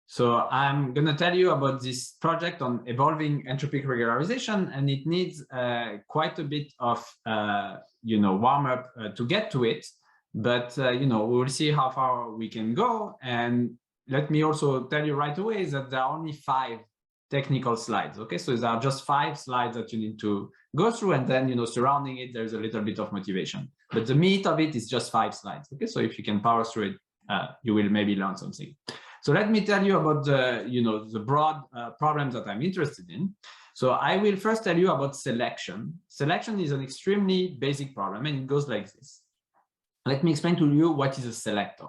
So I'm going to tell you about this project on evolving entropic regularization, and it needs quite a bit of warm up to get to it. But we will see how far we can go. And let me also tell you right away that there are only 5 technical slides. Okay, so there are just 5 slides that you need to go through, and then surrounding it there's a little bit of motivation. But the meat of it is just 5 slides. Okay, so if you can power through it, you will maybe learn something. So let me tell you about the broad problems that I'm interested in. So I will first tell you about selection. Selection is an extremely basic problem, and it goes like this. Let me explain to you what is a selector.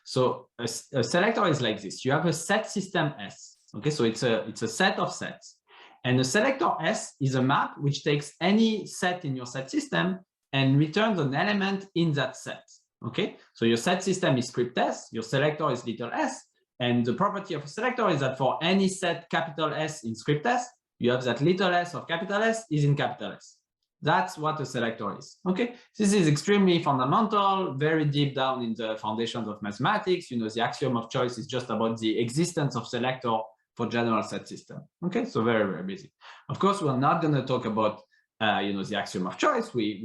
So a selector is like this. You have a set system S. Okay, so it's a set of sets, and a selector S is a map which takes any set in your set system and returns an element in that set. Okay, so your set system is script S, your selector is little s. And the property of a selector is that for any set capital S in script S, you have that little s of capital S is in capital S. That's what a selector is. Okay, this is extremely fundamental, very deep down in the foundations of mathematics. The axiom of choice is just about the existence of selector for general set system. Okay, so very, very basic. Of course, we're not going to talk about the axiom of choice. We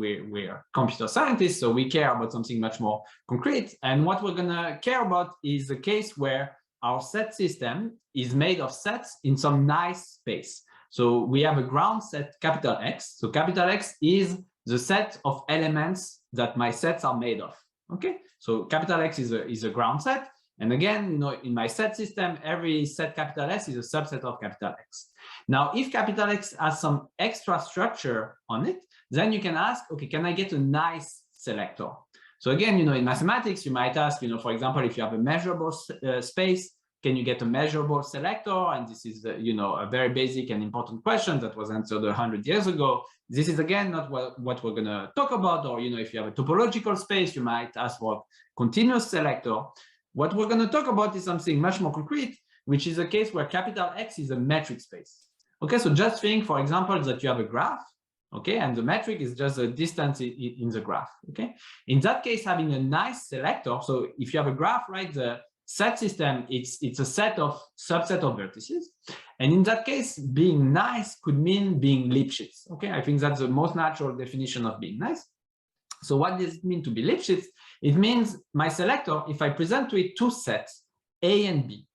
are computer scientists, so we care about something much more concrete. And what we're going to care about is a case where our set system is made of sets in some nice space. So we have a ground set capital X. So capital X is the set of elements that my sets are made of. Okay, so capital X is a ground set. And again, in my set system, every set capital S is a subset of capital X. Now, if capital X has some extra structure on it, then you can ask, okay, can I get a nice selector? So again, in mathematics, you might ask, for example, if you have a measurable space, can you get a measurable selector? And this is, a very basic and important question that was answered 100 years ago. This is, again, not what we're going to talk about. Or, if you have a topological space, you might ask for continuous selector. What we're going to talk about is something much more concrete, which is a case where capital X is a metric space. Okay, so just think, for example, that you have a graph. Okay, and the metric is just the distance in the graph. Okay, in that case, having a nice selector. So if you have a graph, right, the set system, it's a set of subset of vertices, and in that case, being nice could mean being Lipschitz. Okay, I think that's the most natural definition of being nice. So what does it mean to be Lipschitz? It means my selector, if I present to it 2 sets, A and B,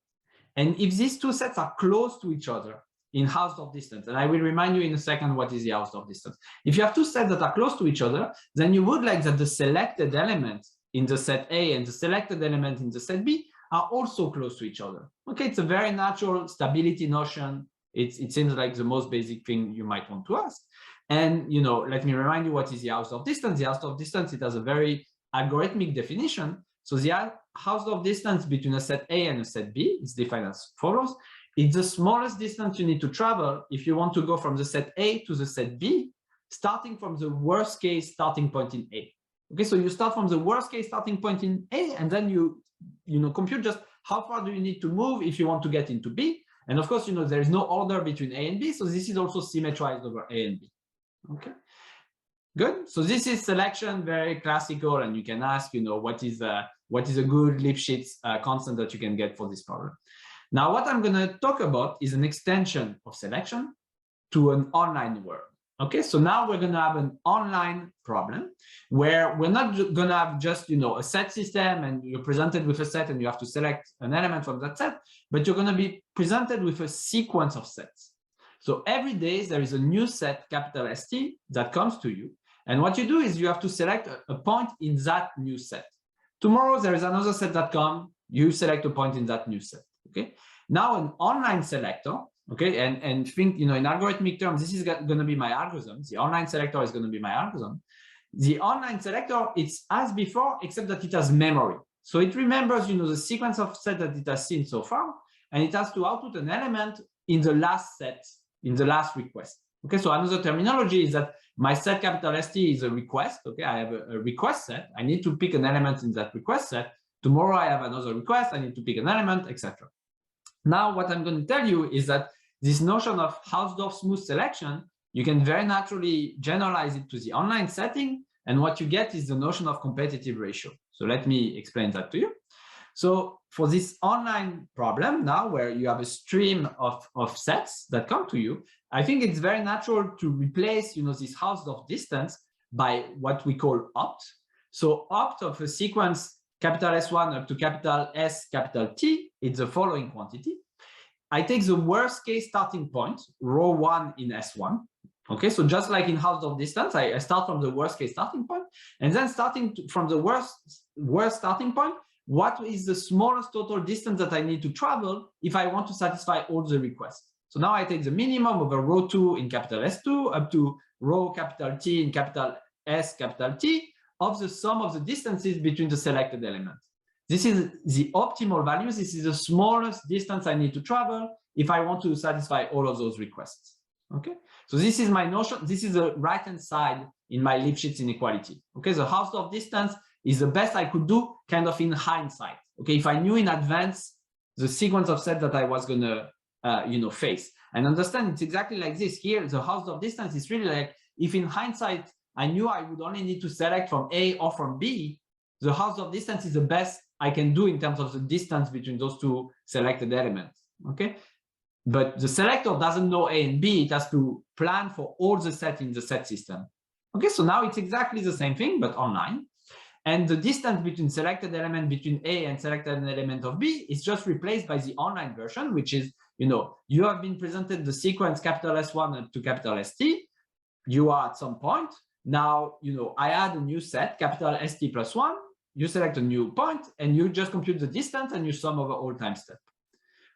and if these 2 sets are close to each other in Hausdorff distance, and I will remind you in a second what is the Hausdorff distance. If you have 2 sets that are close to each other, then you would like that the selected element in the set A and the selected element in the set B are also close to each other. Okay, it's a very natural stability notion. It seems like the most basic thing you might want to ask. And let me remind you what is the Hausdorff distance. The Hausdorff distance, it has a very algorithmic definition. So the Hausdorff distance between a set A and a set B is defined as follows. It's the smallest distance you need to travel if you want to go from the set A to the set B, starting from the worst case starting point in A. Okay, so you start from the worst case starting point in A, and then you compute just how far do you need to move if you want to get into B. And of course, there is no order between A and B, so this is also symmetrized over A and B. Okay, good. So this is selection, very classical, and you can ask, what is a good Lipschitz constant that you can get for this problem. Now, what I'm going to talk about is an extension of selection to an online world. Okay, so now we're going to have an online problem where we're not going to have just, a set system and you're presented with a set and you have to select an element from that set, but you're going to be presented with a sequence of sets. So every day there is a new set, capital ST, that comes to you. And what you do is you have to select a point in that new set. Tomorrow there is another set that comes, you select a point in that new set. Okay, now an online selector. Okay, and think, in algorithmic terms, this is going to be my algorithm. The online selector is going to be my algorithm. The online selector, it's as before, except that it has memory. So it remembers, the sequence of sets that it has seen so far, and it has to output an element in the last set, in the last request. Okay, so another terminology is that my set capital ST is a request. Okay, I have a request set. I need to pick an element in that request set. Tomorrow I have another request. I need to pick an element, etc. Now, what I'm going to tell you is that this notion of Hausdorff smooth selection, you can very naturally generalize it to the online setting. And what you get is the notion of competitive ratio. So let me explain that to you. So for this online problem now, where you have a stream of sets that come to you, I think it's very natural to replace, this Hausdorff distance by what we call opt. So opt of a sequence capital S1 up to capital S capital T, it's the following quantity. I take the worst case starting point, row 1 in S1. Okay, so just like in Hausdorff distance, I start from the worst case starting point, and then from the worst starting point, what is the smallest total distance that I need to travel if I want to satisfy all the requests? So now I take the minimum over row 2 in capital S2 up to row capital T in capital S capital T of the sum of the distances between the selected elements. This is the optimal value. This is the smallest distance I need to travel if I want to satisfy all of those requests. Okay, so this is my notion. This is the right-hand side in my Lipschitz inequality. Okay, the Hausdorff distance is the best I could do kind of in hindsight. Okay, if I knew in advance the sequence of sets that I was going to face. And understand it's exactly like this. Here, the Hausdorff distance is really like, if in hindsight, I knew I would only need to select from A or from B, the Hausdorff distance is the best I can do in terms of the distance between those two selected elements. Okay, but the selector doesn't know A and B. It has to plan for all the sets in the set system. Okay, so now it's exactly the same thing, but online. And the distance between selected element between A and selected element of B is just replaced by the online version, which is, you have been presented the sequence capital S1 to capital ST. You are at some point. Now, I add a new set, capital ST plus 1. You select a new point, and you just compute the distance, and you sum over all time step.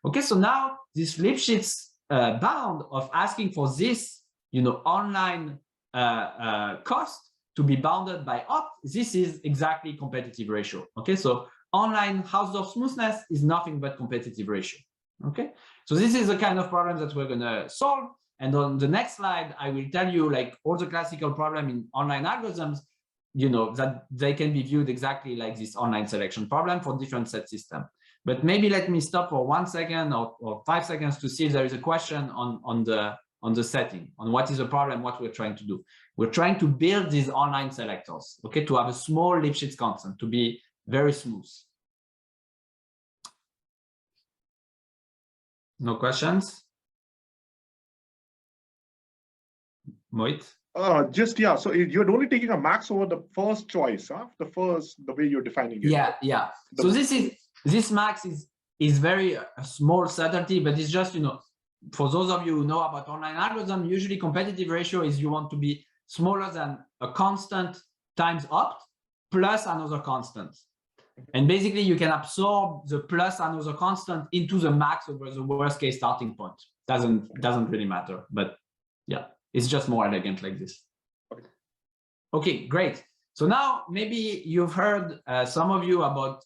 Okay, so now this Lipschitz bound of asking for this, online cost to be bounded by opt, this is exactly competitive ratio. Okay, so online Hausdorff smoothness is nothing but competitive ratio. Okay, so this is the kind of problem that we're going to solve. And on the next slide, I will tell you like all the classical problem in online algorithms, that they can be viewed exactly like this online selection problem for different set system. But maybe let me stop for 1 second or 5 seconds to see if there is a question on the setting, on what is the problem, what we're trying to do. We're trying to build these online selectors, okay, to have a small Lipschitz constant, to be very smooth. No questions? Mohit? Yeah. So you're only taking a max over the first choice, huh? The way you're defining it. Yeah. So this max is very small certainty, but it's just, for those of you who know about online algorithm, usually competitive ratio is you want to be smaller than a constant times opt plus another constant. And basically you can absorb the plus another constant into the max over the worst case starting point. Doesn't really matter, but yeah, it's just more elegant like this. Okay, great. So now maybe you've heard some of you about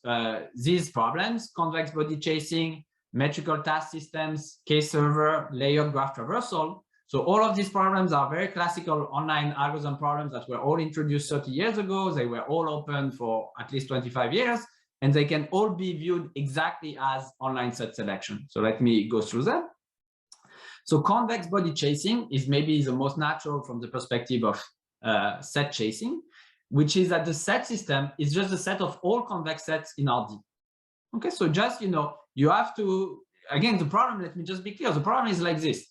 these problems: convex body chasing, metrical task systems, case server, layered graph traversal. So all of these problems are very classical online algorithm problems that were all introduced 30 years ago. They were all open for at least 25 years, and they can all be viewed exactly as online set selection. So let me go through them. So convex body chasing is maybe the most natural from the perspective of set chasing, which is that the set system is just a set of all convex sets in RD. Okay, so just, you have to, again, the problem, let me just be clear. The problem is like this.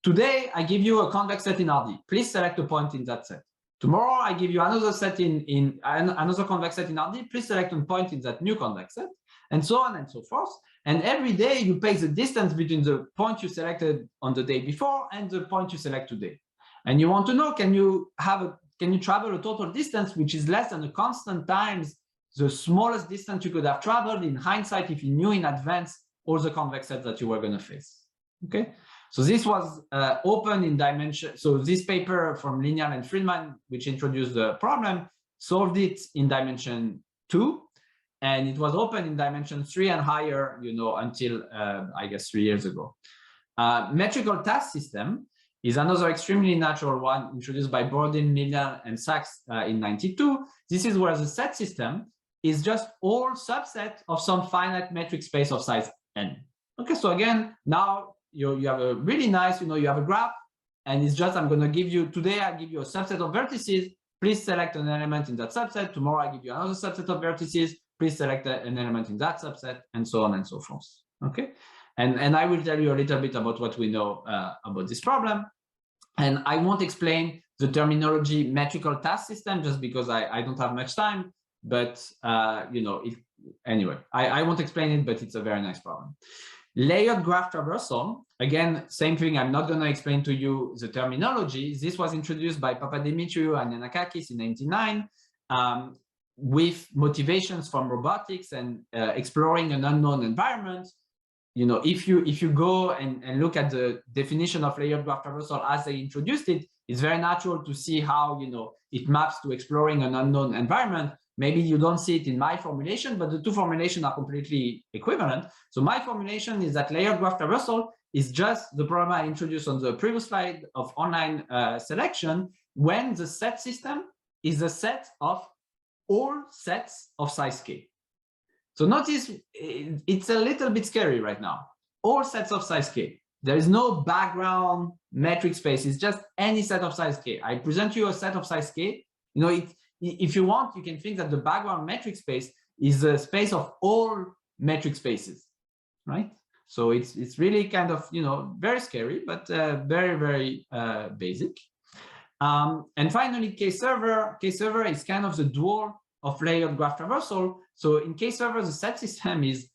Today, I give you a convex set in RD. Please select a point in that set. Tomorrow, I give you another set another convex set in RD. Please select a point in that new convex set, and so on and so forth. And every day, you pay the distance between the point you selected on the day before and the point you select today. And you want to know, can you travel a total distance which is less than a constant times the smallest distance you could have traveled in hindsight if you knew in advance all the convex sets that you were going to face. Okay, so this was open in dimension. So this paper from Lineal and Friedman, which introduced the problem, solved it in dimension 2, and it was open in dimension 3 and higher, until I guess 3 years ago. Metrical task system is another extremely natural one introduced by Bordin, Lineal, and Sachs in '92. This is where the set system is just all subset of some finite metric space of size n. Okay, so again, now you have a really nice, you have a graph, and it's just, I'm going to give you, today I give you a subset of vertices. Please select an element in that subset. Tomorrow I give you another subset of vertices. please select an element in that subset, and so on and so forth. Okay, and I will tell you a little bit about what we know about this problem. And I won't explain the terminology metrical task system just because I don't have much time. But you know, anyway, I won't explain it, but it's a very nice problem. Layered graph traversal, again, same thing. I'm not going to explain to you the terminology. This was introduced by Papadimitriou and Yanakakis in '99 with motivations from robotics and exploring an unknown environment. You know, if you go and look at the definition of layered graph traversal as they introduced it, it's very natural to see how, you know, it maps to exploring an unknown environment. Maybe you don't see it in my formulation, but the two formulations are completely equivalent. So my formulation is that layered graph traversal is just the problem I introduced on the previous slide of online selection, when the set system is a set of all sets of size k. So notice it's a little bit scary right now. All sets of size k. There is no background metric space. It's just any set of size k. I present you a set of size k. You know, if you want, you can think that the background metric space is a space of all metric spaces, right? So it's really kind of, you know, very scary, but very, very basic. And finally, K-server. K-server is kind of the dual of layered graph traversal. So in K-server, the set system is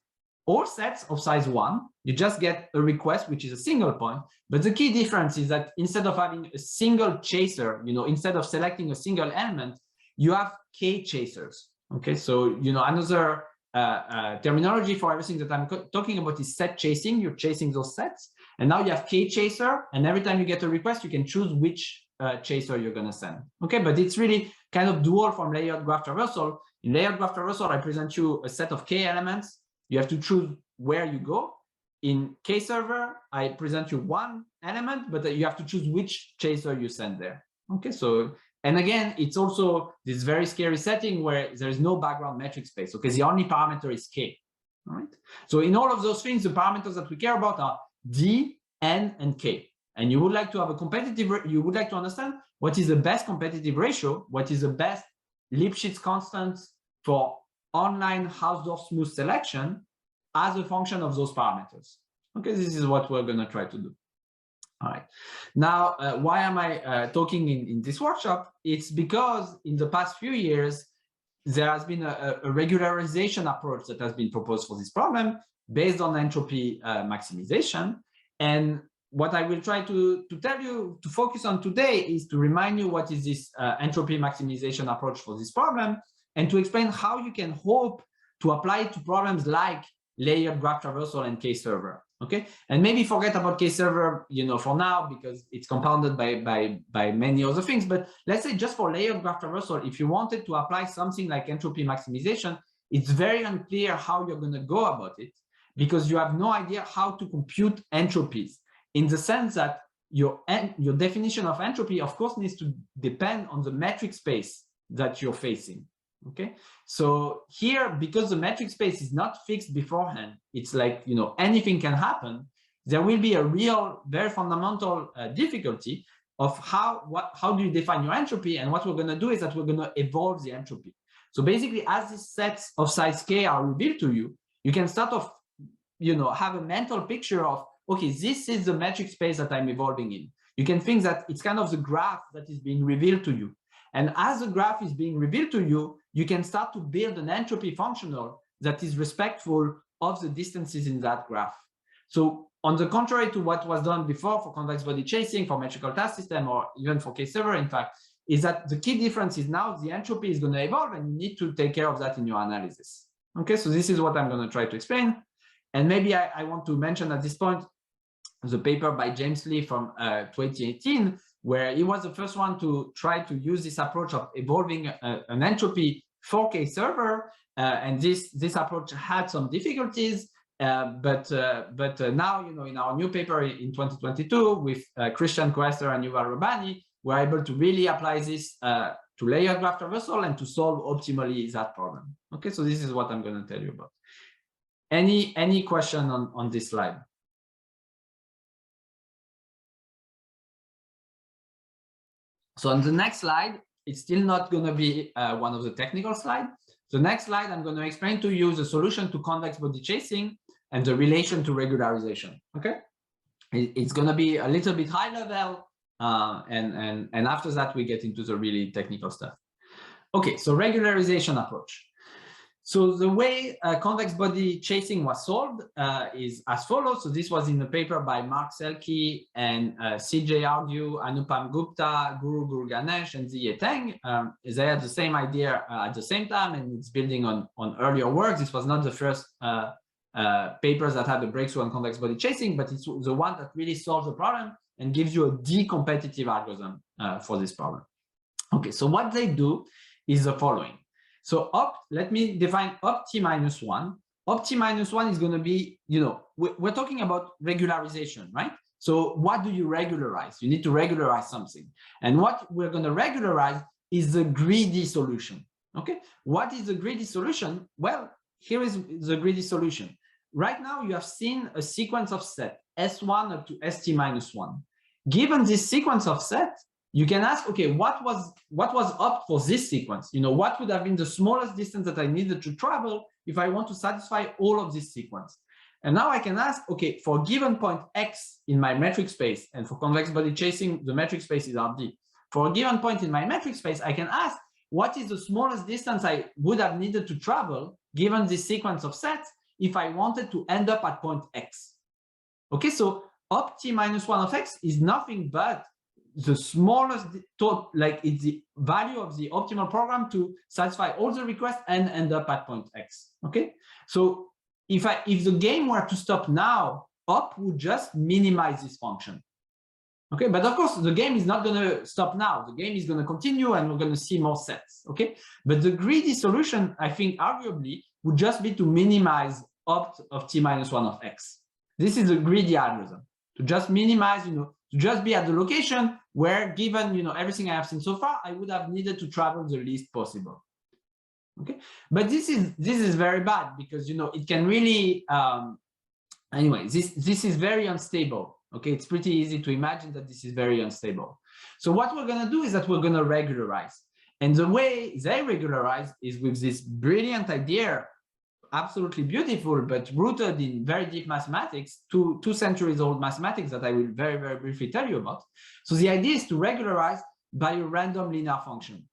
all sets of size 1. You just get a request, which is a single point. But the key difference is that instead of having a single chaser, you know, instead of selecting a single element, you have K chasers. Okay, so, you know, another terminology for everything that I'm talking about is set chasing. You're chasing those sets. And now you have K chaser. And every time you get a request, you can choose which chaser you're going to send. Okay, but it's really kind of dual from layered graph traversal. In layered graph traversal, I present you a set of K elements. You have to choose where you go. In K-server, I present you one element, but you have to choose which chaser you send there. Okay, so, and again, it's also this very scary setting where there is no background metric space. Okay, the only parameter is K. All right. So in all of those things, the parameters that we care about are D, N, and K. And you would like to have a competitive, you would like to understand what is the best competitive ratio, what is the best Lipschitz constant for online Hausdorff smooth selection as a function of those parameters. Okay, this is what we're going to try to do. All right. Now, why am I talking in this workshop? It's because in the past few years, there has been a regularization approach that has been proposed for this problem based on entropy maximization. And what I will try to tell you, to focus on today, is to remind you what is this entropy maximization approach for this problem, and to explain how you can hope to apply it to problems like layered graph traversal and K-server. Okay, and maybe forget about K-server, you know, for now, because it's compounded by many other things. But let's say just for layered graph traversal, if you wanted to apply something like entropy maximization, it's very unclear how you're going to go about it, because you have no idea how to compute entropies, in the sense that your definition of entropy, of course, needs to depend on the metric space that you're facing. Okay, so here, because the metric space is not fixed beforehand, it's like, you know, anything can happen. There will be a real, very fundamental difficulty of how do you define your entropy. And what we're going to do is that we're going to evolve the entropy. So basically, as these sets of size k are revealed to you, you can start off, you know, have a mental picture of, okay, this is the metric space that I'm evolving in. You can think that it's kind of the graph that is being revealed to you. And as the graph is being revealed to you, you can start to build an entropy functional that is respectful of the distances in that graph. So on the contrary to what was done before for convex body chasing, for metrical task system, or even for K-server, in fact, is that the key difference is now the entropy is going to evolve, and you need to take care of that in your analysis. Okay, so this is what I'm going to try to explain. And maybe I want to mention at this point the paper by James Lee from 2018, where he was the first one to try to use this approach of evolving an entropy for K-server. And this approach had some difficulties, but now, you know, in our new paper in 2022 with Christian Koester and Yuval Rabbani, we're able to really apply this to layered graph traversal and to solve optimally that problem. Okay, so this is what I'm going to tell you about. Any question on this slide? So on the next slide, it's still not going to be one of the technical slides. the next slide, I'm going to explain to you the solution to convex body chasing and the relation to regularization. Okay, it's going to be a little bit high level, and after that we get into the really technical stuff. Okay, so regularization approach. So the way convex body chasing was solved is as follows. So this was in a paper by Mark Selke and CJ Argue, Anupam Gupta, Guru Ganesh, and Ziye Teng. They had the same idea at the same time, and it's building on earlier work. This was not the first papers that had a breakthrough on convex body chasing, but it's the one that really solves the problem and gives you a decompetitive algorithm for this problem. Okay, so what they do is the following. So let me define opt minus one. Opt minus one is going to be, we're talking about regularization, right? So what do you regularize? You need to regularize something. And what we're going to regularize is the greedy solution. Okay, what is the greedy solution? Well, here is the greedy solution. Right now, you have seen a sequence of set S1 up to ST minus one. Given this sequence of set, you can ask, okay, what was opt for this sequence? What would have been the smallest distance that I needed to travel if I want to satisfy all of this sequence? And now I can ask, okay, for a given point X in my metric space, and for convex body chasing, the metric space is RD. For a given point in my metric space, I can ask, what is the smallest distance I would have needed to travel given this sequence of sets if I wanted to end up at point X? Okay, so opt minus one of X is nothing but the smallest, it's the value of the optimal program to satisfy all the requests and end up at point X. Okay, so if the game were to stop now, opt would just minimize this function. Okay, but of course the game is not going to stop now. The game is going to continue, and we're going to see more sets. Okay, but the greedy solution, I think, arguably, would just be to minimize opt of t minus one of X. This is a greedy algorithm, to just minimize, to just be at the location where, given everything I have seen so far, I would have needed to travel the least possible. Okay, but this is very bad because it can really anyway, this is very unstable. Okay, it's pretty easy to imagine that this is very unstable. So what we're going to do is that we're going to regularize, and the way they regularize is with this brilliant idea, absolutely beautiful, but rooted in very deep mathematics, two centuries old mathematics that I will very, very briefly tell you about. So the idea is to regularize by a random linear function.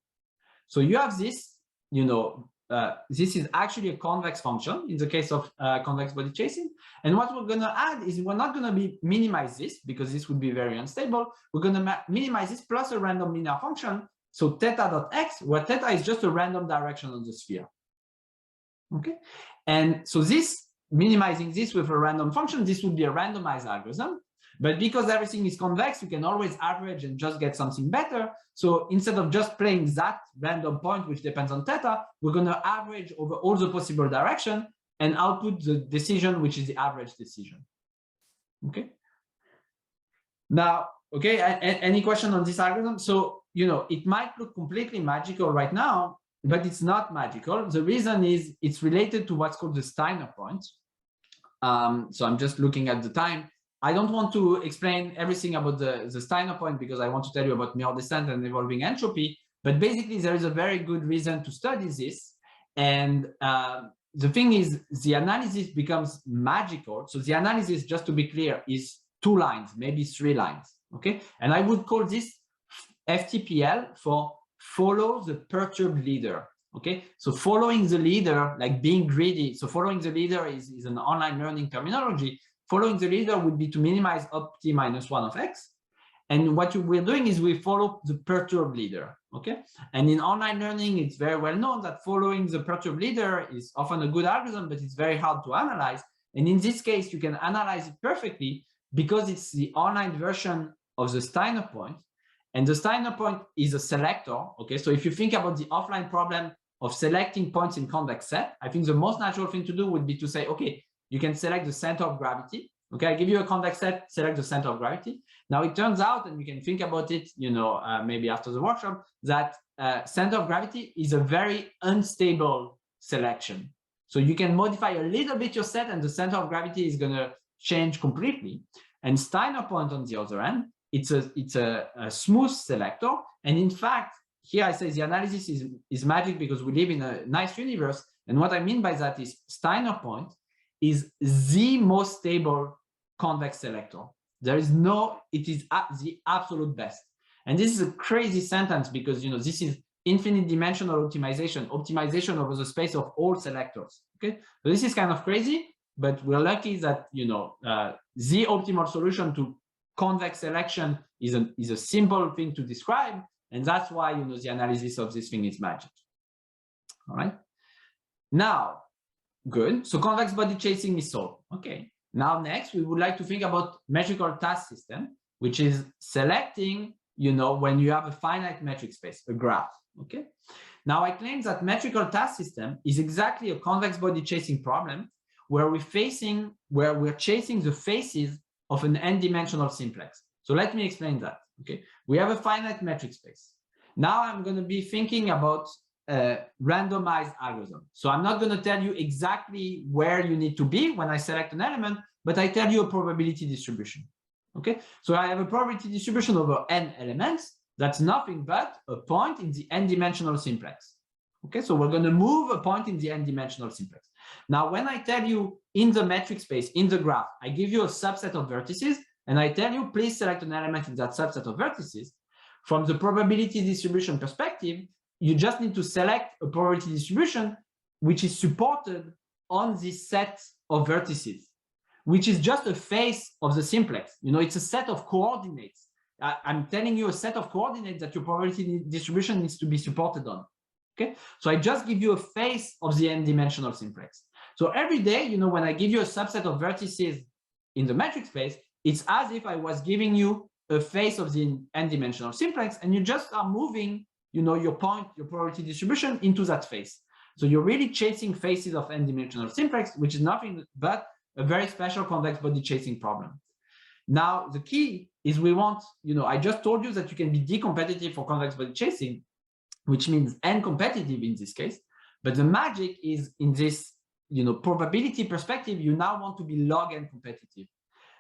So you have this, this is actually a convex function in the case of convex body chasing. And what we're going to add is we're not going to minimize this because this would be very unstable. We're going to minimize this plus a random linear function. So theta.x, where theta is just a random direction on the sphere. Okay, and so this, minimizing this with a random function, this would be a randomized algorithm. But because everything is convex, you can always average and just get something better. So instead of just playing that random point, which depends on theta, we're going to average over all the possible direction and output the decision, which is the average decision. Okay. Now, okay, any question on this algorithm? So, it might look completely magical right now, but it's not magical. The reason is it's related to what's called the Steiner point. So I'm just looking at the time. I don't want to explain everything about the Steiner point because I want to tell you about mirror descent and evolving entropy. But basically, there is a very good reason to study this. And the thing is, the analysis becomes magical. So the analysis, just to be clear, is 2 lines, maybe 3 lines. Okay, and I would call this FTPL for follow the perturbed leader. Okay, so following the leader, like being greedy. So following the leader is an online learning terminology. Following the leader would be to minimize opt minus one of X. And what we're doing is we follow the perturbed leader. Okay, and in online learning, it's very well known that following the perturbed leader is often a good algorithm, but it's very hard to analyze. And in this case, you can analyze it perfectly because it's the online version of the Steiner point. And the Steiner point is a selector. Okay, so if you think about the offline problem of selecting points in convex set, I think the most natural thing to do would be to say, okay, you can select the center of gravity. Okay, I give you a convex set, select the center of gravity. Now it turns out, and you can think about it, maybe after the workshop, that center of gravity is a very unstable selection. So you can modify a little bit your set, and the center of gravity is going to change completely. And Steiner point, on the other hand, it's a smooth selector, and in fact, here I say the analysis is magic because we live in a nice universe. And what I mean by that is Steiner point is the most stable convex selector. There is no, it is the absolute best. And this is a crazy sentence because, this is infinite dimensional optimization, optimization over the space of all selectors. Okay, so this is kind of crazy, but we're lucky that, the optimal solution to convex selection is a simple thing to describe. And that's why, the analysis of this thing is magic. All right. Now, good. So convex body chasing is solved. Okay. Now, next, we would like to think about metrical task system, which is selecting, when you have a finite metric space, a graph. Okay. Now, I claim that metrical task system is exactly a convex body chasing problem where we're chasing the faces of an n-dimensional simplex. So let me explain that. Okay. We have a finite metric space. Now I'm going to be thinking about a randomized algorithm. So I'm not going to tell you exactly where you need to be when I select an element, but I tell you a probability distribution. Okay. So I have a probability distribution over n elements. That's nothing but a point in the n-dimensional simplex. Okay. So we're going to move a point in the n-dimensional simplex. Now, when I tell you in the metric space, in the graph, I give you a subset of vertices, and I tell you, please select an element in that subset of vertices. From the probability distribution perspective, you just need to select a probability distribution which is supported on this set of vertices, which is just a face of the simplex. It's a set of coordinates. I'm telling you a set of coordinates that your probability distribution needs to be supported on. Okay, so I just give you a face of the n-dimensional simplex. So every day, when I give you a subset of vertices in the metric space, it's as if I was giving you a face of the n-dimensional simplex, and you just are moving, your probability distribution into that face. So you're really chasing faces of n-dimensional simplex, which is nothing but a very special convex body chasing problem. Now, the key is we want, I just told you that you can be d-competitive for convex body chasing, which means n-competitive in this case. But the magic is in this, probability perspective, you now want to be log n competitive.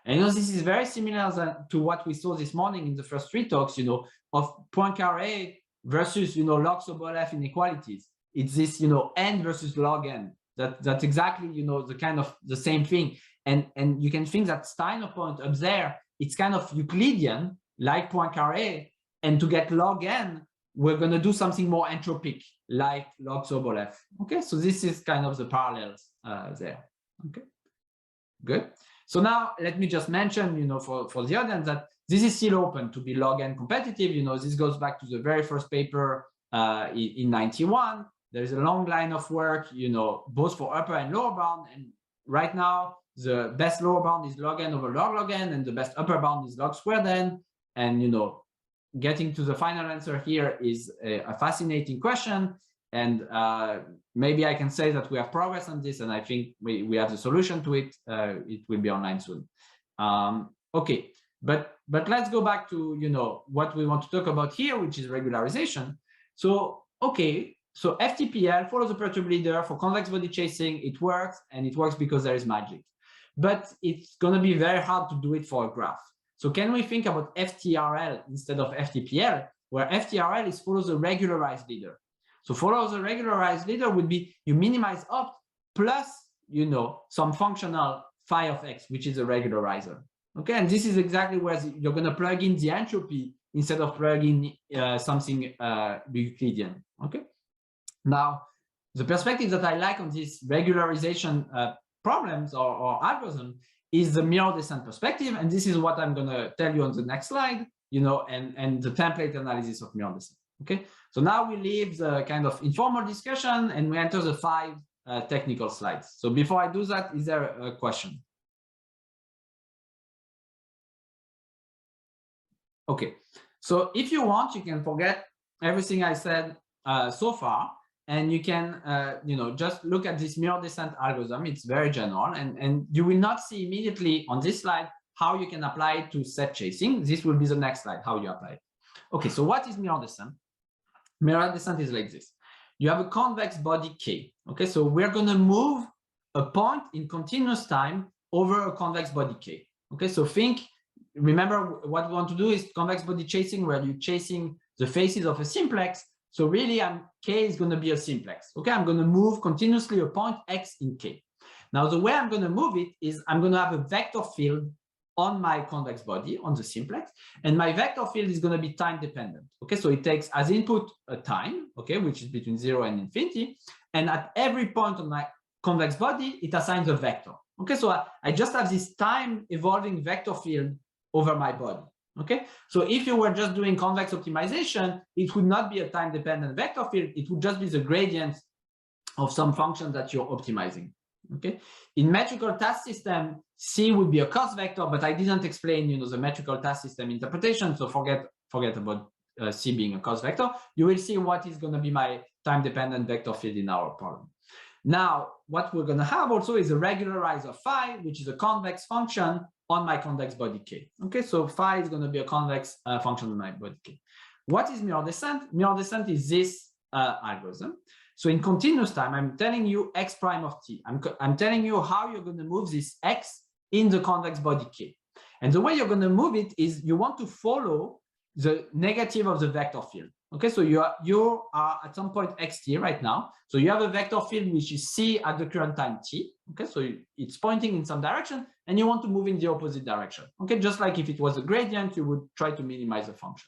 And this is very similar to what we saw this morning in the first three talks, of Poincaré versus, log Sobolev inequalities. It's this, n versus log n. That's exactly, the kind of the same thing. And you can think that Steiner point up there, it's kind of Euclidean, like Poincaré. And to get log n, we're going to do something more entropic, like log Sobolev. Okay, so this is kind of the parallels there. Okay, good. So now let me just mention, for the audience that this is still open to be log n competitive. This goes back to the very first paper in 91. There's a long line of work, both for upper and lower bound. And right now, the best lower bound is log n over log n, and the best upper bound is log squared n. And, getting to the final answer here is a fascinating question. And maybe I can say that we have progress on this, and I think we have the solution to it. It will be online soon. Okay, but let's go back to what we want to talk about here, which is regularization. So okay, so FTPL follows the perturb leader for convex body chasing. It works, and it works because there is magic. But it's going to be very hard to do it for a graph. So can we think about FTRL instead of FTPL, where FTRL is follows a regularized leader? So follows a regularized leader would be you minimize opt plus, some functional phi of x, which is a regularizer. Okay, and this is exactly where you're going to plug in the entropy instead of plugging something Euclidean. Okay, now the perspective that I like on this regularization problems or algorithm is the mirror descent perspective, and this is what I'm going to tell you on the next slide, and the template analysis of mirror descent. Okay, so now we leave the kind of informal discussion and we enter the 5 technical slides. So before I do that, is there a question? Okay, so if you want, you can forget everything I said so far, and you can, just look at this mirror descent algorithm. It's very general, and you will not see immediately on this slide how you can apply it to set chasing. This will be the next slide, how you apply it. Okay, so what is mirror descent? Mirror descent is like this. You have a convex body K. Okay, so we're going to move a point in continuous time over a convex body K. Okay, so remember what we want to do is convex body chasing, where you're chasing the faces of a simplex, So really, K is going to be a simplex. Okay, I'm going to move continuously a point X in K. Now, the way I'm going to move it is I'm going to have a vector field on my convex body, on the simplex, and my vector field is going to be time dependent. Okay, so it takes as input a time, okay, which is between 0 and infinity, and at every point on my convex body, it assigns a vector. Okay, so I just have this time evolving vector field over my body. Okay, so if you were just doing convex optimization, it would not be a time dependent vector field, it would just be the gradient of some function that you're optimizing. Okay, in metrical task system, C would be a cost vector, but I didn't explain, the metrical task system interpretation, so forget about C being a cost vector. You will see what is going to be my time dependent vector field in our problem. Now, what we're going to have also is a regularizer phi, which is a convex function on my convex body K. Okay, so phi is going to be a convex function on my body K. What is mirror descent? Mirror descent is this algorithm. So in continuous time, I'm telling you x prime of t. I'm telling you how you're going to move this x in the convex body K. And the way you're going to move it is you want to follow the negative of the vector field. Okay, so you are at some point xt right now. So you have a vector field which is c at the current time t. Okay, so it's pointing in some direction and you want to move in the opposite direction. Okay, just like if it was a gradient, you would try to minimize the function.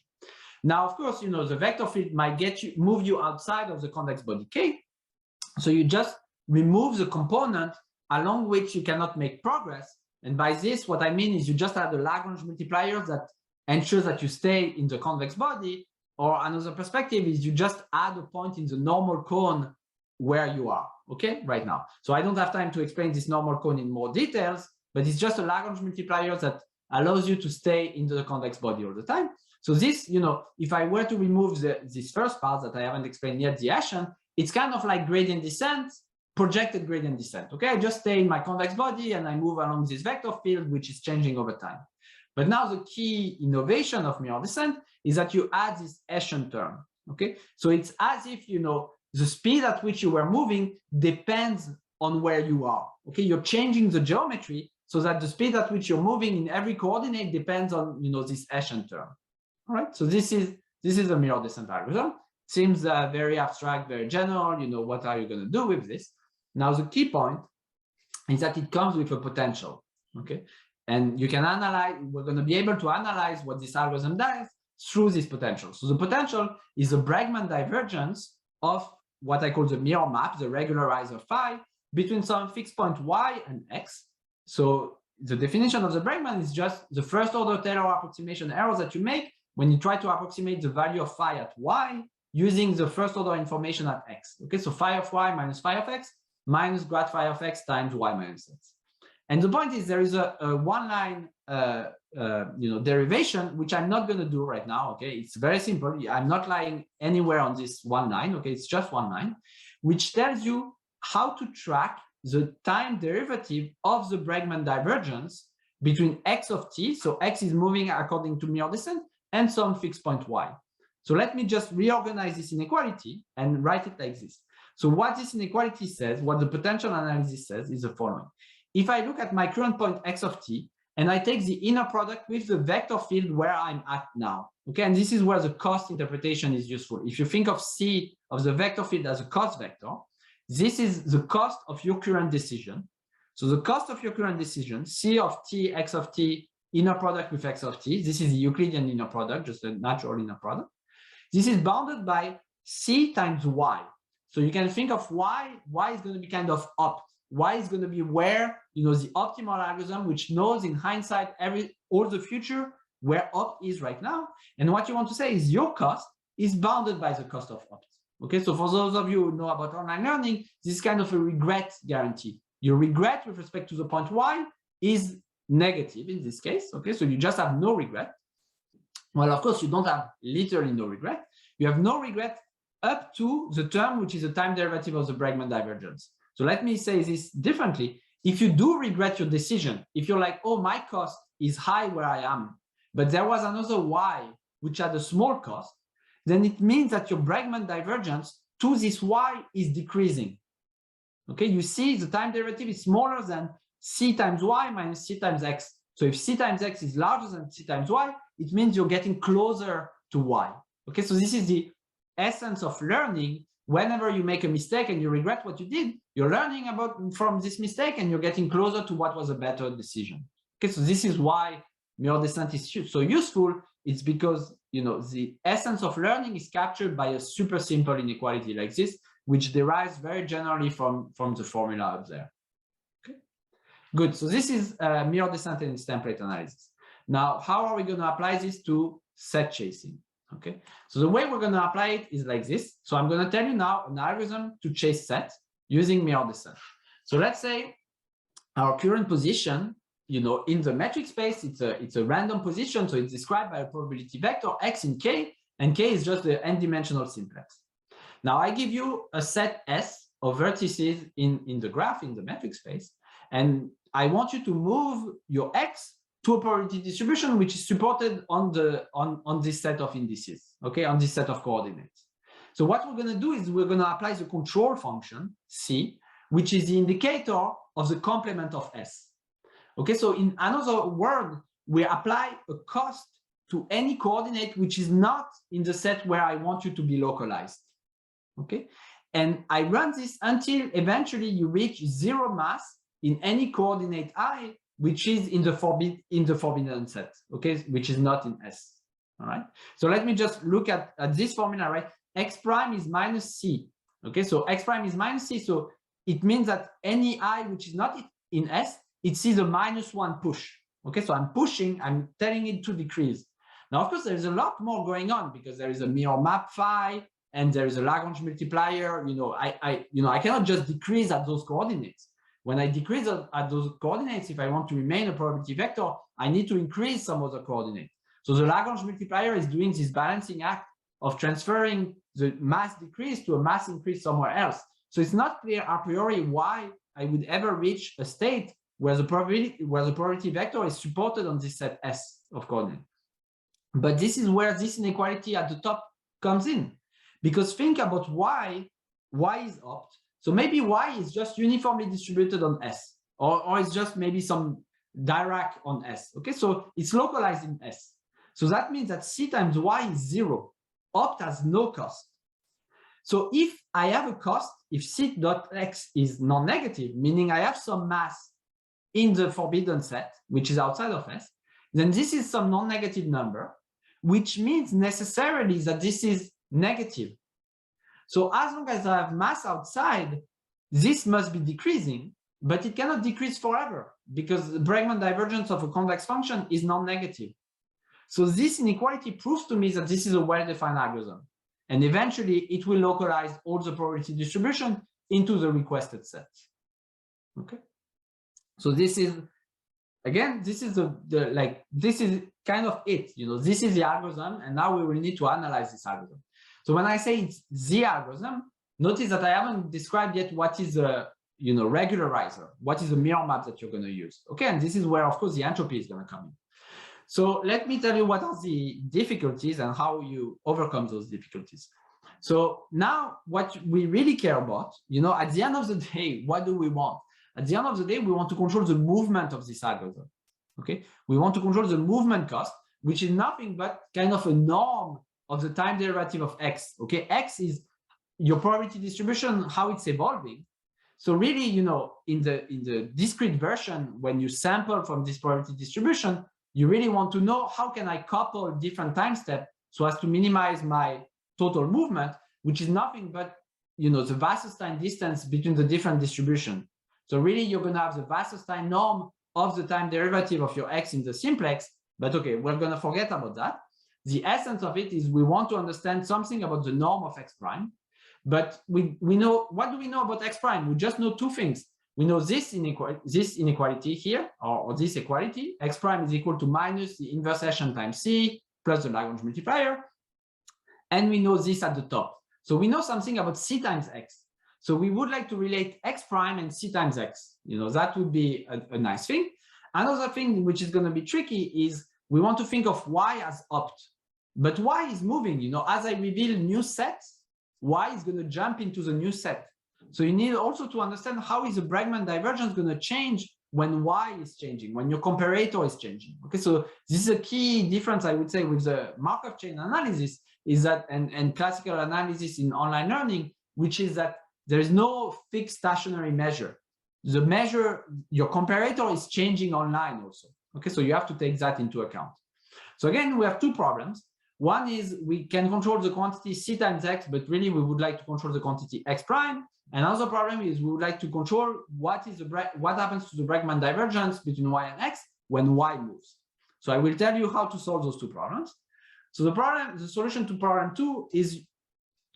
Now, of course, the vector field might move you outside of the convex body K. So you just remove the component along which you cannot make progress. And by this, what I mean is you just have the Lagrange multipliers that ensures that you stay in the convex body. Or another perspective is you just add a point in the normal cone where you are, okay, right now. So I don't have time to explain this normal cone in more details, but it's just a Lagrange multiplier that allows you to stay in the convex body all the time. So this, if I were to remove this first part that I haven't explained yet, the Hessian, it's kind of like gradient descent, projected gradient descent. Okay, I just stay in my convex body and I move along this vector field, which is changing over time. But now the key innovation of mirror descent is that you add this Hessian term. Okay, so it's as if the speed at which you were moving depends on where you are. Okay, you're changing the geometry so that the speed at which you're moving in every coordinate depends on this Hessian term. All right, so this is a mirror descent algorithm. Seems very abstract, very general. What are you going to do with this? Now, the key point is that it comes with a potential. Okay, and you can analyze. We're going to be able to analyze what this algorithm does through this potential. So the potential is a Bregman divergence of what I call the mirror map, the regularizer phi, between some fixed point y and x. So the definition of the Bregman is just the first order Taylor approximation errors that you make when you try to approximate the value of phi at y using the first order information at x. Okay, so phi of y minus phi of x minus grad phi of x times y minus x. And the point is there is a one-line derivation, which I'm not going to do right now. Okay, it's very simple. I'm not lying anywhere on this one line. Okay, it's just one line, which tells you how to track the time derivative of the Bregman divergence between x of t. So x is moving according to mirror descent and some fixed point y. So let me just reorganize this inequality and write it like this. So what this inequality says, what the potential analysis says, is the following. If I look at my current point x of t, and I take the inner product with the vector field where I'm at now, okay, and this is where the cost interpretation is useful. If you think of C of the vector field as a cost vector, this is the cost of your current decision. So the cost of your current decision, C of t, x of t, inner product with x of t, this is the Euclidean inner product, just a natural inner product. This is bounded by C times y. So you can think of y is going to be kind of opt. Y is going to be where, the optimal algorithm, which knows in hindsight all the future where opt is right now. And what you want to say is your cost is bounded by the cost of opt. Okay, so for those of you who know about online learning, this is kind of a regret guarantee. Your regret with respect to the point y is negative in this case. Okay, so you just have no regret. Well, of course, you don't have literally no regret. You have no regret up to the term which is the time derivative of the Bregman divergence. So let me say this differently. If you do regret your decision, if you're like, oh, my cost is high where I am, but there was another y which had a small cost, then it means that your Bregman divergence to this y is decreasing. Okay, you see the time derivative is smaller than c times y minus c times x. So if c times x is larger than c times y, it means you're getting closer to y. Okay, so this is the essence of learning. Whenever you make a mistake and you regret what you did, you're learning from this mistake and you're getting closer to what was a better decision. Okay, so this is why mirror descent is so useful. It's because, you know, the essence of learning is captured by a super simple inequality like this, which derives very generally from the formula up there. Okay, good. So this is mirror descent and its template analysis. Now, how are we going to apply this to set chasing? Okay, so the way we're going to apply it is like this. So I'm going to tell you now an algorithm to chase set using mirror descent. So let's say our current position, you know, in the metric space, it's a random position. So it's described by a probability vector x in k, and k is just the n-dimensional simplex. Now I give you a set S of vertices in the graph, in the metric space, and I want you to move your x to a probability distribution which is supported on this set of indices, okay, on this set of coordinates. So what we're going to do is we're going to apply the control function C, which is the indicator of the complement of S. Okay, so in another word, we apply a cost to any coordinate which is not in the set where I want you to be localized. Okay, and I run this until eventually you reach zero mass in any coordinate I, which is in the forbidden set, okay, which is not in S. All right, so let me just look at this formula, right? X prime is minus C. Okay, so X prime is minus C, so it means that any I which is not in S, it sees a -1 push. Okay, so I'm pushing, I'm telling it to decrease. Now, of course, there's a lot more going on because there is a mirror map phi and there is a Lagrange multiplier. You know, I cannot just decrease at those coordinates. When I decrease at those coordinates, if I want to remain a probability vector, I need to increase some other coordinate. So the Lagrange multiplier is doing this balancing act of transferring the mass decrease to a mass increase somewhere else. So it's not clear a priori why I would ever reach a state where the probability vector is supported on this set S of coordinates. But this is where this inequality at the top comes in, because think about y is opt. So maybe y is just uniformly distributed on S, or it's just maybe some Dirac on S. Okay, so it's localized in S. So that means that C times y is 0. Opt has no cost. So if I have a cost, if C dot x is non-negative, meaning I have some mass in the forbidden set, which is outside of S, then this is some non-negative number, which means necessarily that this is negative. So as long as I have mass outside, this must be decreasing, but it cannot decrease forever because the Bregman divergence of a convex function is non-negative. So this inequality proves to me that this is a well-defined algorithm. And eventually it will localize all the probability distribution into the requested set. Okay. So this is, again, this is this is kind of it, you know, this is the algorithm, and now we will need to analyze this algorithm. So when I say it's the algorithm, notice that I haven't described yet what is a, you know, regularizer, what is the mirror map that you're going to use. Okay, and this is where, of course, the entropy is going to come in. So let me tell you what are the difficulties and how you overcome those difficulties. So now what we really care about, you know, at the end of the day, what do we want? At the end of the day, we want to control the movement of this algorithm. Okay, we want to control the movement cost, which is nothing but kind of a norm of the time derivative of x. Okay, x is your probability distribution, how it's evolving. So really, you know, in the discrete version, when you sample from this probability distribution, you really want to know how can I couple different time steps so as to minimize my total movement, which is nothing but, you know, the Wasserstein distance between the different distribution. So really, you're going to have the Wasserstein norm of the time derivative of your x in the simplex. But okay, we're going to forget about that. The essence of it is we want to understand something about the norm of x prime. But we know, what do we know about x prime? We just know two things. We know this inequality here, or this equality, x prime is equal to minus the inversion times c plus the Lagrange multiplier. And we know this at the top. So we know something about c times x. So we would like to relate x prime and c times x. You know, that would be a nice thing. Another thing which is going to be tricky is we want to think of y as opt. But y is moving. You know, as I reveal new sets, y is going to jump into the new set. So you need also to understand how is the Bregman divergence going to change when y is changing, when your comparator is changing. Okay, so this is a key difference, I would say, with the Markov chain analysis, is that, and classical analysis in online learning, which is that there is no fixed stationary measure. The measure, your comparator is changing online also. Okay, so you have to take that into account. So again, we have two problems. One is we can control the quantity c times x, but really we would like to control the quantity x prime. Another problem is we would like to control what happens to the Bregman divergence between y and x when y moves. So I will tell you how to solve those two problems. So the solution to problem 2 is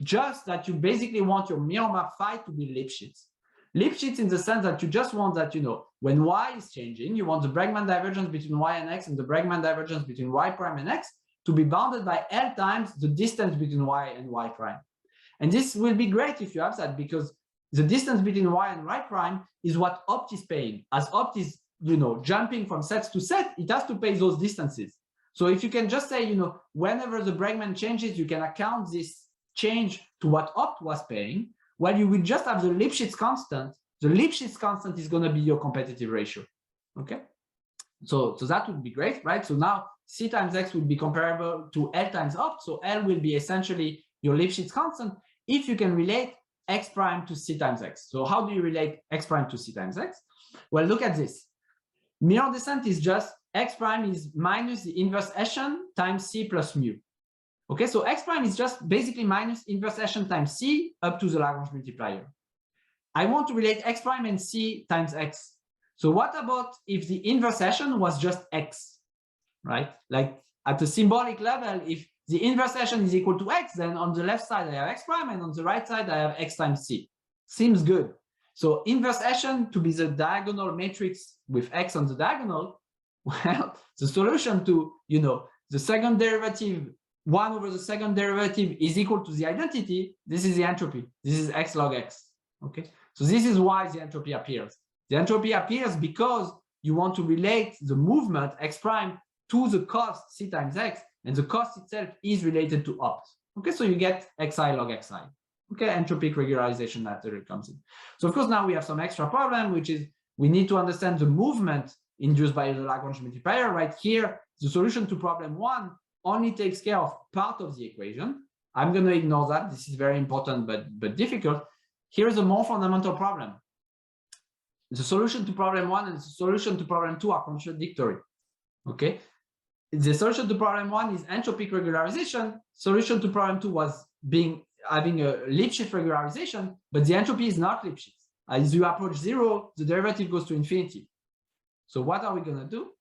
just that you basically want your mirror map phi to be Lipschitz. Lipschitz in the sense that you just want that, when y is changing, you want the Bregman divergence between y and x and the Bregman divergence between y prime and x to be bounded by L times the distance between y and y prime. And this will be great if you have that, because the distance between y and y prime is what opt is paying. As opt is, jumping from sets to set, it has to pay those distances. So if you can just say, whenever the Bregman changes, you can account this change to what opt was paying, while you will just have the Lipschitz constant. The Lipschitz constant is going to be your competitive ratio. Okay, so that would be great, right? So now c times x would be comparable to L times opt. So L will be essentially your Lipschitz constant if you can relate x prime to c times x. So how do you relate x prime to c times x? Well, look at this. Mirror descent is just x prime is minus the inverse Hessian times c plus mu. Okay, so x prime is just basically minus inverse Hessian times c up to the Lagrange multiplier. I want to relate x prime and c times x. So what about if the inverse Hessian was just x, right? Like at the symbolic level, if the inverse Hessian is equal to x, then on the left side I have x prime, and on the right side I have x times c. Seems good. So inverse Hessian to be the diagonal matrix with x on the diagonal, well, the solution to, the second derivative 1 over the second derivative is equal to the identity. This is the entropy. This is x log x. Okay, so this is why the entropy appears. The entropy appears because you want to relate the movement x prime to the cost c times x, and the cost itself is related to opt. Okay, so you get xi log xi. Okay, entropic regularization naturally comes in. So of course now we have some extra problem, which is we need to understand the movement induced by the Lagrange multiplier. Right here, the solution to problem 1 only takes care of part of the equation. I'm going to ignore that. This is very important but difficult. Here is a more fundamental problem. The solution to problem 1 and the solution to problem 2 are contradictory. Okay, the solution to problem 1 is entropic regularization. Solution to problem 2 was having a Lipschitz regularization, but the entropy is not Lipschitz. As you approach 0, the derivative goes to infinity. So what are we going to do?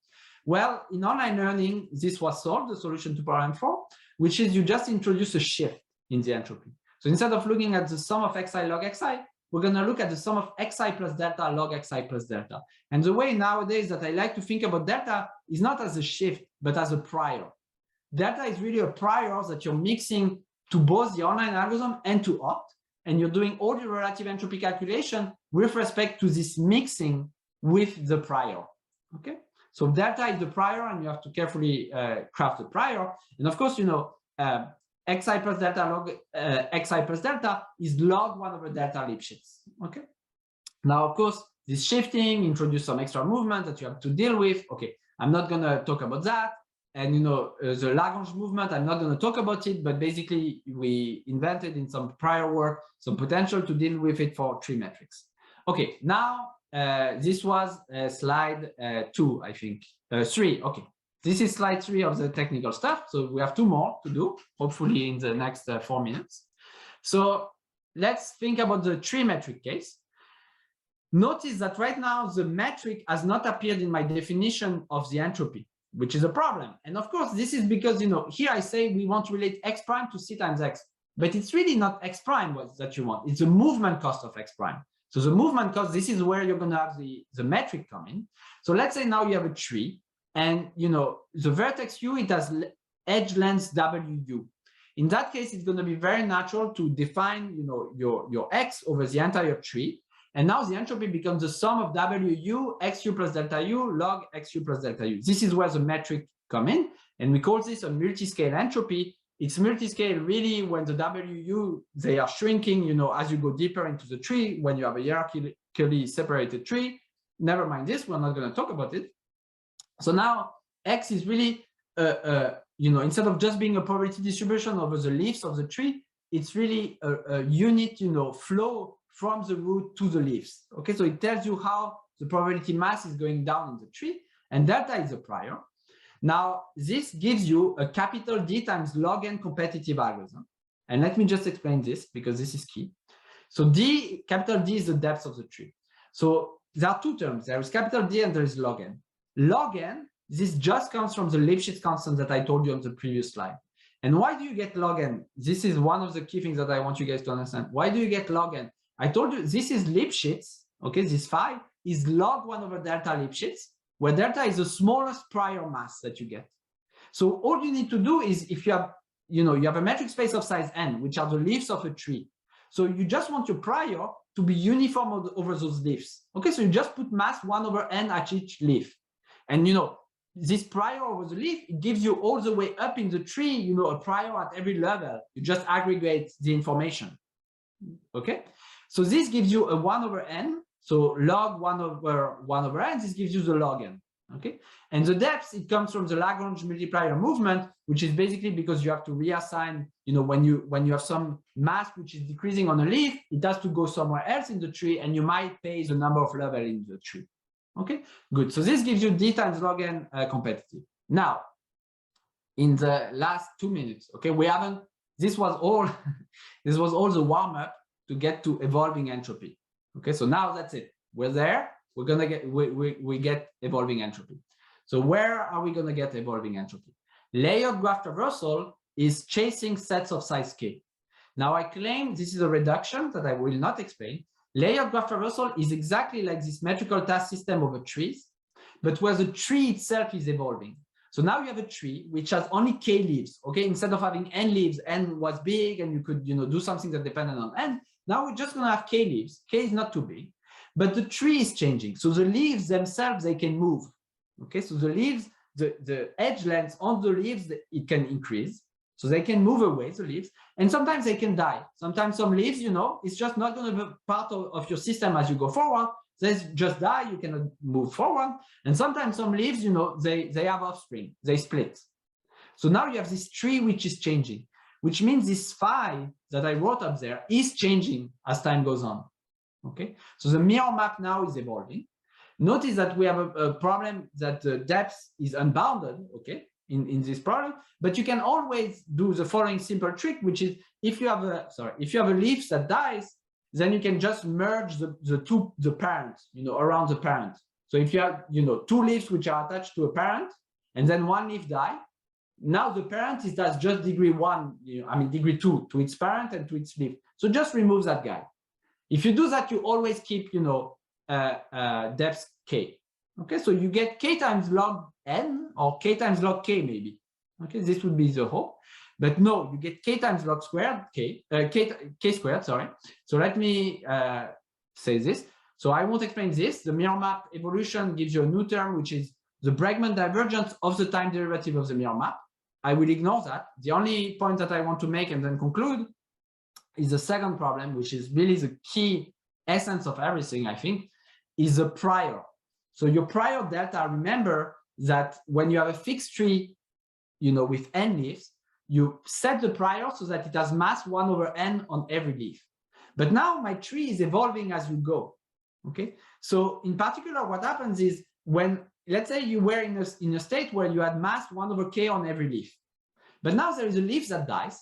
Well, in online learning, this was solved, the solution to problem 4, which is you just introduce a shift in the entropy. So instead of looking at the sum of xi log xi, we're going to look at the sum of xi plus delta log xi plus delta. And the way nowadays that I like to think about delta is not as a shift, but as a prior. Delta is really a prior that you're mixing to both the online algorithm and to opt, and you're doing all the relative entropy calculation with respect to this mixing with the prior. Okay, so delta is the prior, and you have to carefully craft the prior. And of course, xi plus delta log xi plus delta is log 1 over delta Lipschitz. Okay, now of course this shifting introduced some extra movement that you have to deal with. Okay, I'm not going to talk about that. And the Lagrange movement, I'm not going to talk about it, but basically we invented in some prior work some potential to deal with it for trimetrics. Okay, now this was slide 2, I think, 3. Okay, this is slide 3 of the technical stuff. So we have 2 more to do, hopefully in the next 4 minutes. So let's think about the trimetric case. Notice that right now the metric has not appeared in my definition of the entropy, which is a problem. And of course, this is because, here I say we want to relate x prime to c times x, but it's really not x prime that you want. It's the movement cost of x prime. So the movement cost, this is where you're going to have the metric come in. So let's say now you have a tree, and, the vertex u, it has edge length wu. In that case, it's going to be very natural to define, your x over the entire tree. And now the entropy becomes the sum of wu xu plus delta u log xu plus delta u. This is where the metric come in, and we call this a multi-scale entropy. It's multi-scale really when the wu, they are shrinking, as you go deeper into the tree, when you have a hierarchically separated tree. Never mind this, we're not going to talk about it. So now x is really a instead of just being a probability distribution over the leaves of the tree, it's really a unit, flow from the root to the leaves. Okay, so it tells you how the probability mass is going down in the tree, and delta is a prior. Now, this gives you a capital D times log n competitive algorithm. And let me just explain this because this is key. So capital D is the depth of the tree. So there are two terms. There is capital D and there is log n. Log n, this just comes from the Lipschitz constant that I told you on the previous slide. And why do you get log n? This is one of the key things that I want you guys to understand. Why do you get log n? I told you this is Lipschitz, okay? This phi is log 1 over delta Lipschitz, where delta is the smallest prior mass that you get. So all you need to do is, if you have, you have a metric space of size n, which are the leaves of a tree. So you just want your prior to be uniform over those leaves. Okay, so you just put mass 1 over n at each leaf. And this prior over the leaf, it gives you all the way up in the tree, a prior at every level. You just aggregate the information. Okay, so this gives you a 1 over n. So log 1 over n, this gives you the log n. Okay, and the depth, it comes from the Lagrange multiplier movement, which is basically because you have to reassign, when you have some mass which is decreasing on a leaf, it has to go somewhere else in the tree, and you might pay the number of levels in the tree. Okay, good. So this gives you D times log n competitive. Now, in the last 2 minutes, okay, this was all the warm up to get to evolving entropy. Okay, so now that's it. We're there. We're gonna get we get evolving entropy. So where are we gonna get evolving entropy? Layered graph traversal is chasing sets of size k. Now I claim this is a reduction that I will not explain. Layered graph traversal is exactly like this metrical task system over trees, but where the tree itself is evolving. So now you have a tree which has only k leaves. Okay, instead of having n leaves, n was big and you could do something that depended on n. Now we're just gonna have k leaves. K is not too big. But the tree is changing. So the leaves themselves, they can move. Okay, so the leaves, the edge length on the leaves, it can increase. So they can move away, the leaves. And sometimes they can die. Sometimes some leaves, it's just not going to be part of your system as you go forward. They just die, you cannot move forward. And sometimes some leaves, they have offspring, they split. So now you have this tree which is changing, which means this phi that I wrote up there is changing as time goes on. Okay, so the mirror map now is evolving. Notice that we have a problem that the depth is unbounded, okay, in this problem, but you can always do the following simple trick, which is if you have a leaf that dies, then you can just merge the parent, around the parent. So if you have, two leaves which are attached to a parent, and then one leaf die, now the parent that's just degree 1, degree 2 to its parent and to its leaf. So just remove that guy. If you do that, you always keep, depth k. Okay, so you get k times log n or k times log k maybe. Okay, this would be the hope. But no, you get k times log squared k squared, sorry. So let me say this. So I won't explain this. The mirror map evolution gives you a new term, which is the Bregman divergence of the time derivative of the mirror map. I will ignore that. The only point that I want to make and then conclude is the second problem, which is really the key essence of everything, I think, is the prior. So your prior delta, remember that when you have a fixed tree, with n leaves, you set the prior so that it has mass 1 over n on every leaf. But now my tree is evolving as you go. Okay, so in particular, what happens is when, let's say you were in a state where you had mass 1 over k on every leaf, but now there is a leaf that dies.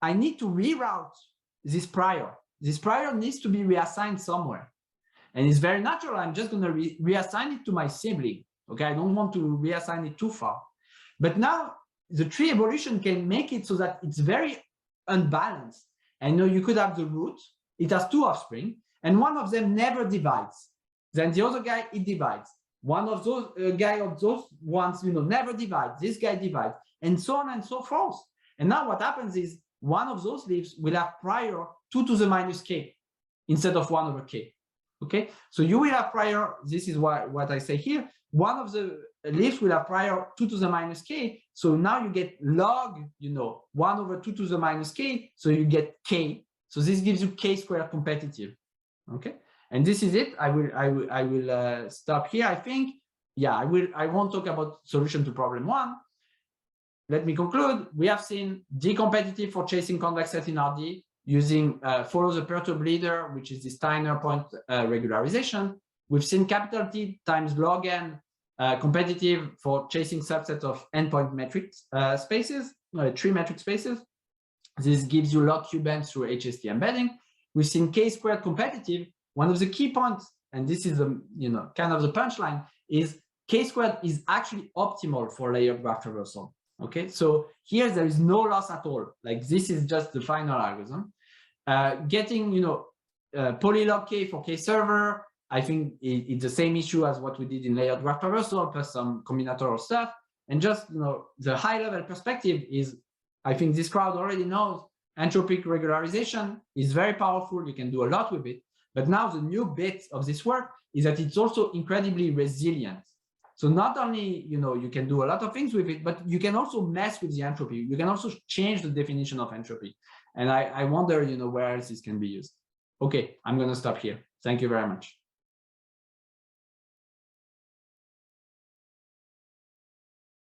I need to reroute this prior. This prior needs to be reassigned somewhere. And it's very natural. I'm just going to reassign it to my sibling. Okay, I don't want to reassign it too far. But now the tree evolution can make it so that it's very unbalanced. And you could have the root. It has 2 offspring, and one of them never divides. Then the other guy, it divides. One of those guy of those ones, never divides. This guy divides, and so on and so forth. And now what happens is one of those leaves will have prior 2 to the minus k instead of 1 over k. Okay, so you will have prior, this is what I say here, one of the leaves will have prior 2 to the minus k. So now you get log, 1 over 2 to the minus k. So you get k. So this gives you k squared competitive. Okay, and this is it. I will stop here. I think, yeah, I won't talk about solution to problem 1. let me conclude. We have seen D-competitive for chasing convex set in RD using follow the perturb leader, which is this Steiner point regularization. We've seen capital T times log n competitive for chasing subsets of endpoint metric spaces, trimetric spaces. This gives you log Q band through HST embedding. We've seen K-squared competitive. One of the key points, and this is the kind of the punchline, is K-squared is actually optimal for layered graph traversal. Okay, so here there is no loss at all. Like this is just the final algorithm. Getting polylog K for K server, I think it's the same issue as what we did in layered graph traversal plus some combinatorial stuff. And just the high level perspective is, I think this crowd already knows entropic regularization is very powerful. You can do a lot with it. But now the new bit of this work is that it's also incredibly resilient. So not only you can do a lot of things with it, but you can also mess with the entropy. You can also change the definition of entropy. And I wonder where else this can be used. Okay, I'm going to stop here. Thank you very much.